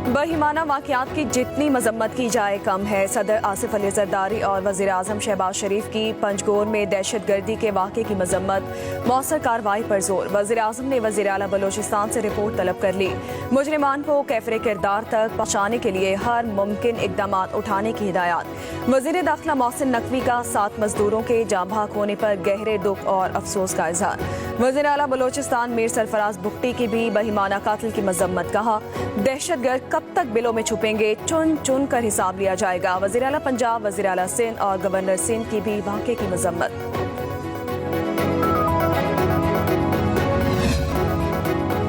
बहिमाना वाक़यात की जितनी मजम्मत की जाए कम है। सदर आसिफ अली जरदारी और वज़ीर आज़म शहबाज शरीफ की पंजगोर में दहशत गर्दी के वाक़े की मजम्मत, मौसर कार्रवाई पर जोर। वज़ीर आज़म ने वज़ीर आला बलोचिस्तान से रिपोर्ट तलब कर ली। मुजरिमान को कैफरे किरदार तक पहुँचाने के लिए हर मुमकिन इक़दाम उठाने की हिदायत। वज़ीर दाखिला मोहसिन नकवी का 7 मजदूरों के जाँ भाग होने पर गहरे दुख और अफसोस का इजहार। वज़ीर आला बलोचिस्तान मीर सरफराज बुगटी की भी बहिमाना कातिल की मजम्मत। कहा, दहशत गर्द कब तक बिलों में छुपेंगे, चुन चुन कर हिसाब लिया जाएगा। वज़ीर आला पंजाब, वज़ीर आला सिंध और गवर्नर सिंध की भी वाक़े की मजम्मत।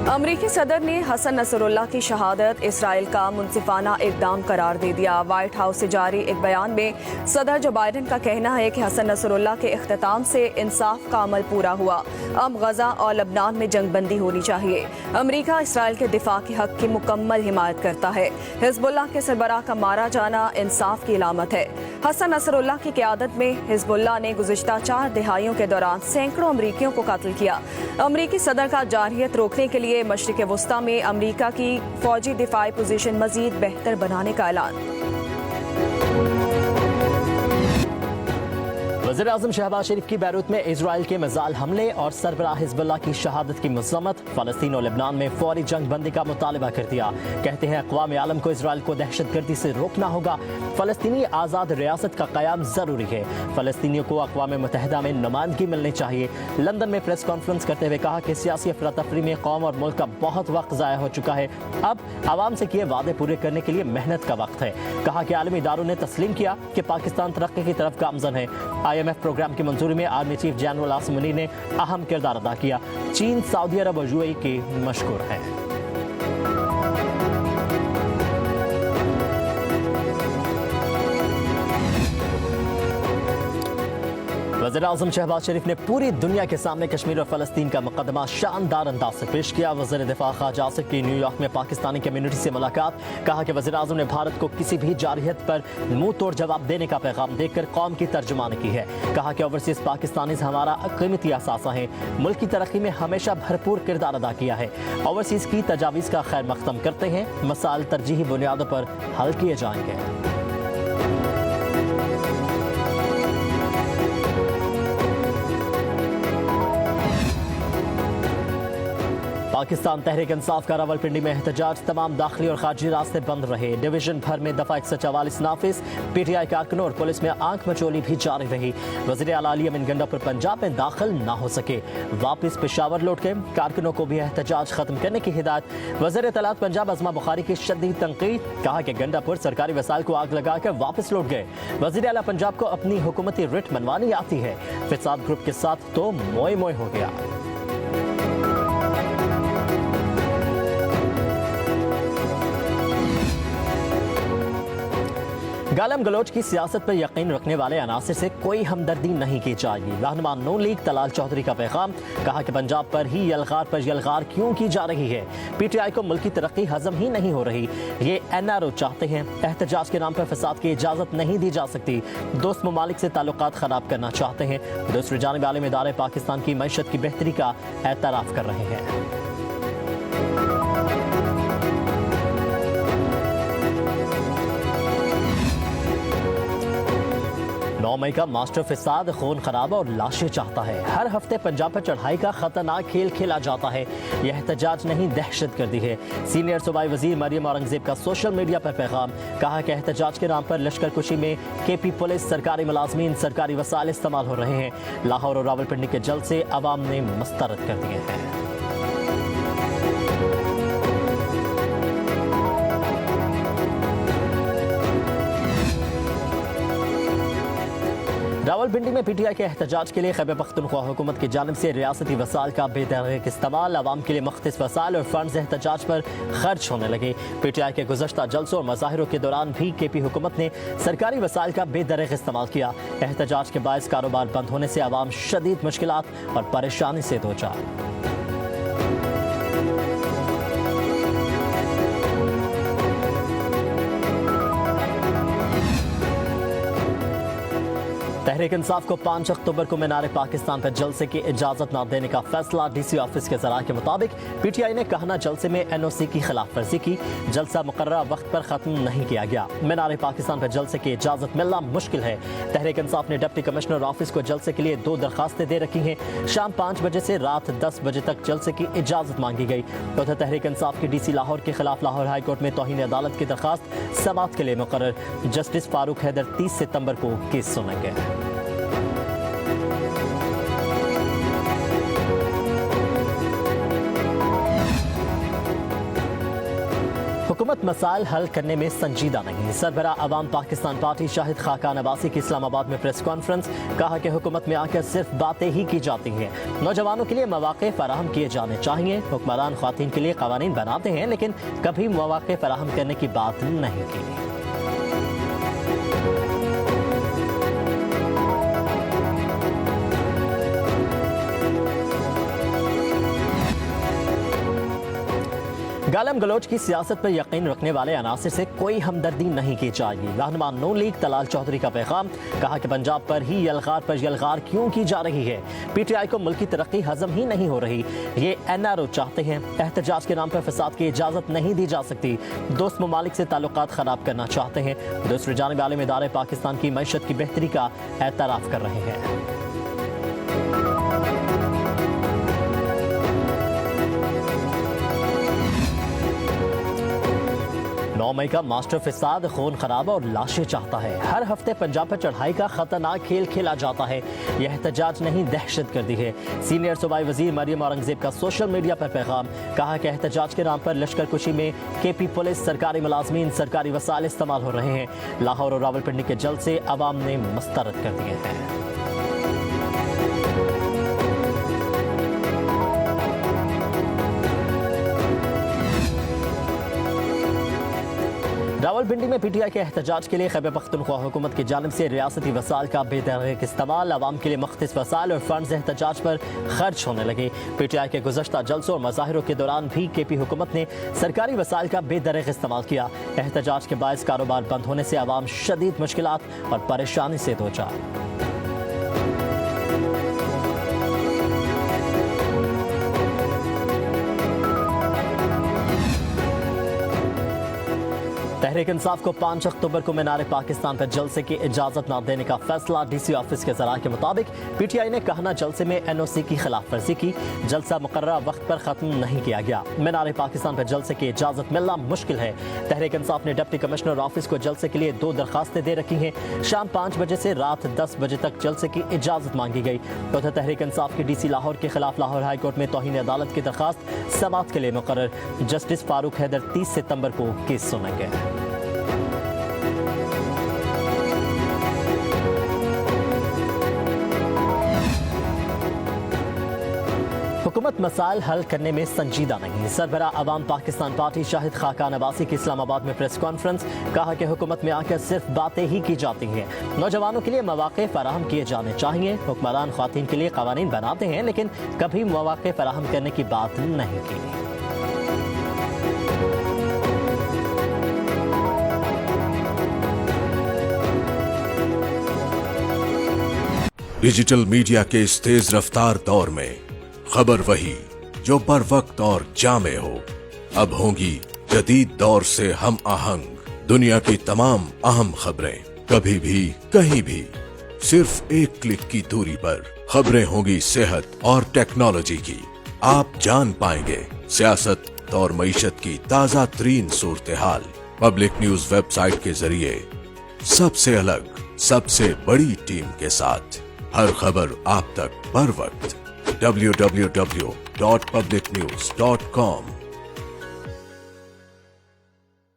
अमरीकी सदर ने हसन नसरुल्लाह की शहादत इसराइल का मुनसिफाना इक़दाम करार दे दिया। व्हाइट हाउस से जारी एक बयान में सदर जो बाइडन का कहना है कि हसन नसरुल्लाह के इख्तिताम से इंसाफ का अमल पूरा हुआ। अब गजा और लबनान में जंग बंदी होनी चाहिए। अमरीका इसराइल के दिफा के हक की मुकम्मल हिमायत करता है। हिजबुल्लाह के सरबराह का मारा जाना इंसाफ की इलामत है। हसन नसरुल्लाह की क़यादत में हिजबुल्लाह ने गुज़िश्ता 4 दिहाइयों के दौरान सैकड़ों अमरीकियों को कत्ल किया। अमरीकी सदर का जारहियत रोकने के लिए मशरिक़ वस्ता में अमरीका की फौजी दिफाई पोजीशन मजीद बेहतर बनाने का ऐलान। वज़ीर आज़म शहबाज शरीफ की बैरूत में इजराइल के मिसाइल हमले और सरबराह हिजबुल्लाह की शहादत की मज़म्मत। फ़लस्तीन और लेबनान में फौरी जंग बंदी का मुतालबा कर दिया। कहते हैं अक़वाम आलम को इजराइल को दहशत गर्दी से रोकना होगा। फ़लस्तीनी आज़ाद रियासत का क़याम ज़रूरी है। फ़लस्तीनियों को अक़वाम मुत्तहिदा में नुमाइंदगी मिलनी चाहिए। लंदन में प्रेस कॉन्फ्रेंस करते हुए कहा कि सियासी अफरा तफरी में कौम और मुल्क का बहुत वक्त ज़ाया हो चुका है। अब आवाम से किए वादे पूरे करने के लिए मेहनत का वक्त है। कहा कि आलमी इदारों ने तस्लीम किया कि पाकिस्तान तरक्की की तरफ गामज़न है। IMF प्रोग्राम की मंजूरी में army chief general Asim Munir ने अहम किरदार अदा किया। चीन, सऊदी अरब और UAE के मशहूर हैं। वज़ीर आज़म शहबाज शरीफ ने पूरी दुनिया के सामने कश्मीर और फ़लस्तीन का मुकदमा शानदार अंदाज से पेश किया। वज़ीर दिफा ख्वाजा आसिफ की न्यूयॉर्क में पाकिस्तानी कम्युनिटी से मुलाकात। कहा कि वज़ीर आज़म ने भारत को किसी भी जारहियत पर मुंह तोड़ जवाब देने का पैगाम देकर कौम की तर्जुमानी की है। कहा कि ओवरसीज़ पाकिस्तानीज़ हमारा कीमती असासा है। मुल्क की तरक्की में हमेशा भरपूर किरदार अदा किया है। ओवरसीज़ की तजावीज़ का खैर मक़दम करते हैं। मसाइल तरजीही बुनियादों पर हल किए जाएंगे। पाकिस्तान तहरीक इंसाफ का रावलपिंडी में एहतजाज। तमाम दाखिली और खारजी रास्ते बंद रहे। डिवीजन भर में दफा 144 नाफिज। PTI कारकुनों और पुलिस में आंख मचोली भी जारी रही। वज़ीर आला अली अमीन गंडापुर पंजाब में दाखिल ना हो सके, वापस पेशावर लौट गए। कारकुनों को भी एहतजाज खत्म करने की हिदायत। वज़ीर इत्तलात पंजाब अज़मा बुखारी की शदीद तनकीद। कहा कि गंडापुर सरकारी वसाइल को आग लगाकर वापस लौट गए। वज़ीर आला पंजाब को अपनी हुकूमती रिट मनवानी आती है। फिसाद ग्रुप के साथ तो मोए मोए हो गया। गालम गलोच की सियासत पर यकीन रखने वाले अनासिर से कोई हमदर्दी नहीं की जाएगी। रहनुमा नून लीग तलाल चौधरी का पैगाम। कहा कि पंजाब पर ही यलगार पर यलगार क्यों की जा रही है। PTI को मुल्क की तरक्की हजम ही नहीं हो रही। ये NRO चाहते हैं। एहतजाज के नाम पर फसाद की इजाज़त नहीं दी जा सकती। दोस्त ममालिक से ताल्लुकात ख़राब करना चाहते हैं। दूसरी जानिब आलमी इदारे पाकिस्तान की मईशत की बेहतरी का एतराफ़ कर रहे हैं। 9 मई का मास्टर फिसाद खून खराबा और लाशें चाहता है। हर हफ्ते पंजाब पर चढ़ाई का खतरनाक खेल खेला जाता है। यह एहतजाज नहीं, दहशत गर्दी है। सीनियर सूबाई वजीर मरियम औरंगजेब का सोशल मीडिया पर पैगाम। कहा कि एहतजाज के नाम पर लश्कर कुशी में KP पुलिस, सरकारी मुलाजमीन, सरकारी वसाइल इस्तेमाल हो रहे हैं। लाहौर और रावलपिंडी के जल से अवाम ने मुस्तरद कर दिए हैं। रावलपिंडी में PTI के एहतजाज के लिए खैबर पख्तूनख्वा हुकूमत की जानिब से रियासती वसाइल का बेदरग इस्तेमाल। अवाम के लिए मुख्तलिफ वसाइल और फंड्स एहतजाज पर खर्च होने लगे। PTI के गुज़श्ता जलसों और मज़ाहिरों के दौरान भी KP हुकूमत ने सरकारी वसाइल का बेदरग इस्तेमाल किया। एहतजाज के बायस कारोबार बंद होने से अवाम शदीद मुश्किलात और परेशानी से दो चार। तहरीक इंसाफ को 5 अक्टूबर को मीनार पाकिस्तान पर जलसे की इजाजत न देने का फैसला। DC ऑफिस के जराये के मुताबिक PTI ने कहना जलसे में NOC की खिलाफ वर्जी की। जलसा मुकर्रर वक्त पर खत्म नहीं किया गया। मीनार पाकिस्तान पर जलसे की इजाजत मिलना मुश्किल है। तहरीक इंसाफ ने डिप्टी कमिश्नर ऑफिस को जलसे के लिए 2 दरखास्तें दे रखी हैं। शाम 5 बजे से रात 10 बजे तक जलसे की इजाजत मांगी गई। उधर तहरीक इंसाफ की DC लाहौर के खिलाफ लाहौर हाई कोर्ट में तौहीन अदालत की दरखास्त समाअत के लिए मुकर्रर। जस्टिस फारूक हैदर 30 सितंबर को केस सुनेंगे। हुकूमत मसाइल हल करने में संजीदा नहीं। सरबराह अवाम पाकिस्तान पार्टी शाहिद खाकान अब्बासी की इस्लामाबाद में प्रेस कॉन्फ्रेंस। कहा कि हुकूमत में आकर सिर्फ बातें ही की जाती हैं। नौजवानों के लिए मौक़े फराहम किए जाने चाहिए। हुक्मरान ख़वातीन के लिए क़वानीन बनाते हैं लेकिन कभी मौक़े फराहम करने की बात नहीं की। गालम गलोच की सियासत पर यकीन रखने वाले अनासिर से कोई हमदर्दी नहीं की जाएगी। रहनुमा नून लीग तलाल चौधरी का पैगाम। कहा कि पंजाब पर ही यलगार पर यलगार क्यों की जा रही है। PTI को मुल्की तरक्की हजम ही नहीं हो रही। ये NRO चाहते हैं। एहतजाज के नाम पर फसाद की इजाज़त नहीं दी जा सकती। दोस्त ममालिक से ताल्लुकात ख़राब करना चाहते हैं। दूसरी जानिब आलिम इदारे पाकिस्तान की मईशत की बेहतरी का एतराफ़ कर रहे हैं। 9 मई का मास्टर फिसाद खून खराबा और लाशें चाहता है। हर हफ्ते पंजाब पर चढ़ाई का खतरनाक खेल खेला जाता है। यह एहतजाज नहीं दहशत गर्दी है। सीनियर सूबाई वजीर मरियम औरंगजेब का सोशल मीडिया पर पैगाम। कहा कि एहतजाज के नाम पर लश्कर कुशी में KP पुलिस, सरकारी मुलाजमीन, सरकारी वसाइल इस्तेमाल हो रहे हैं। लाहौर और रावलपिंडी के जलसे अवाम ने मुस्तरद कर दिए हैं। रावलपिंडी में PTI के एहतजाज के लिए खैबर पख्तूनख्वा हुकूमत की जानिब से रियासती वसाइल का बेदरग इस्तेमाल। अवाम के लिए मुख्तलिफ वसाइल और फंड्स एहतजाज पर खर्च होने लगे। PTI के गुज़श्ता जलसों और मज़ाहिरों के दौरान भी KP हुकूमत ने सरकारी वसाइल का बेदरग इस्तेमाल किया। एहतजाज के बायस कारोबार बंद होने से अवाम शदीद मुश्किलात और परेशानी से दो चार। तहरीक इंसाफ को 5 अक्टूबर को मीनार पाकिस्तान पर जलसे की इजाजत न देने का फैसला। DC ऑफिस के जराये के मुताबिक PTI ने कहना जलसे में NOC की खिलाफ वर्जी की। जलसा मुकर्रर वक्त पर खत्म नहीं किया गया। मीनार पाकिस्तान पर जलसे की इजाजत मिलना मुश्किल है। तहरीक इंसाफ ने डिप्टी कमिश्नर ऑफिस को जलसे के लिए 2 दरखास्तें दे रखी हैं। शाम 5 बजे से रात 10 बजे तक जलसे की इजाजत मांगी गई। उधर तहरीक इंसाफ की DC लाहौर के खिलाफ लाहौर हाई कोर्ट में तौहीन अदालत की दरखास्त समाअत के लिए मुकर्रर। जस्टिस फारूक हैदर 30 सितंबर को केस सुनेंगे। हुकूमत मसाइल हल करने में संजीदा नहीं। सरबराह अवाम पाकिस्तान पार्टी शाहिद खाकान अब्बासी की इस्लामाबाद में प्रेस कॉन्फ्रेंस। कहा कि हुकूमत में आकर सिर्फ बातें ही की जाती हैं। नौजवानों के लिए मौक़े फराहम किए जाने चाहिए। हुक्मरान ख़वातीन के लिए क़वानीन बनाते हैं लेकिन कभी मौक़े फराहम करने की बात नहीं की। डिजिटल मीडिया के इस तेज रफ्तार दौर में खबर वही जो बर वक्त और जामे हो। अब होंगी जदीद दौर से हम आहंग दुनिया की तमाम अहम खबरें, कभी भी कहीं भी, सिर्फ एक क्लिक की दूरी पर। खबरें होंगी सेहत और टेक्नोलॉजी की। आप जान पाएंगे सियासत और मईशत की ताजा तरीन सूरत हाल। पब्लिक न्यूज वेबसाइट के जरिए सबसे अलग, सबसे बड़ी टीम के साथ हर खबर आप तक बर वक्त। www.publicnews.com